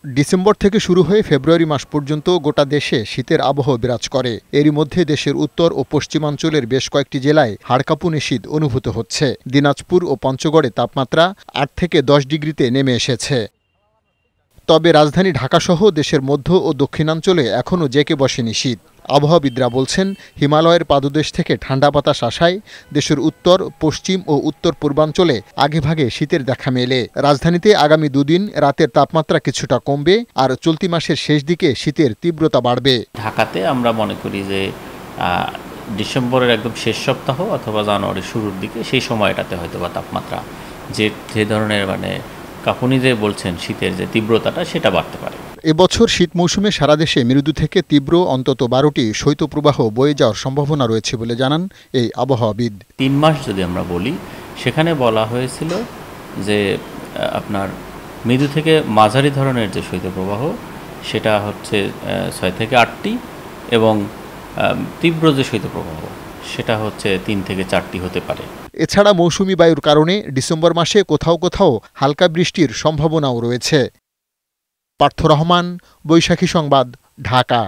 December থেকে শুরু হয়ে ফেব্রুয়ারি মাস পর্যন্ত গোটা দেশে শীতের আবহ বিরাজ করে। এরই মধ্যে দেশের উত্তর ও পশ্চিমাঞ্চলের বেশ কয়েকটি জেলায় হাড়কাঁপুনি শীত অনুভূত হচ্ছে। দিনাজপুর ও পঞ্চগড়ে তাপমাত্রা ৮ থেকে ১০ ডিগ্রিতে নেমে এসেছে। তবে রাজধানী ঢাকাসহ দেশের মধ্য ও দক্ষিণাঞ্চলে এখনও জেঁকে বসেনি শীত। আবহাওয়াবিদরা বলছেন, হিমালয়ের পাদদেশ থেকে ঠান্ডা বাতাস আসায় দেশের উত্তর, পশ্চিম ও উত্তর পূর্বাঞ্চলে আগেভাগে শীতের দেখা মেলে। রাজধানীতে আগামী দুদিন রাতের তাপমাত্রা কিছুটা কমবে, আর চলতি মাসের শেষ দিকে শীতের তীব্রতা বাড়বে। ঢাকাতে আমরা মনে করি যে ডিসেম্বরের একদম শেষ সপ্তাহ অথবা জানুয়ারির শুরুর দিকে সেই সময়টাতে হয়তো বা তাপমাত্রা যে ধরনের কাঁপুনি যে বলছেন শীতের যে তীব্রতাটা সেটা বাড়তে পারে। এবছর শীত মৌসুমে সারা দেশে মৃদু থেকে তীব্র অন্তত ১২টি শৈত্যপ্রবাহ বয়ে যাওয়ার সম্ভাবনা রয়েছে বলে জানান এই আবহাওয়াবিদ। ৩ মাস যদি আমরা বলি, সেখানে বলা হয়েছিল যে আপনার মৃদু থেকে মাঝারি ধরনের যে শৈত্যপ্রবাহ সেটা হচ্ছে ৬ থেকে ৮টি, এবং তীব্র যে শৈত্যপ্রবাহ সেটা হচ্ছে ৩ থেকে ৪টি হতে পারে। এছাড়া মৌসুমি বায়ুর কারণে ডিসেম্বর মাসে কোথাও কোথাও হালকা বৃষ্টির সম্ভাবনাও রয়েছে। পার্থ রহমান, বৈশাখী সংবাদ, ঢাকা।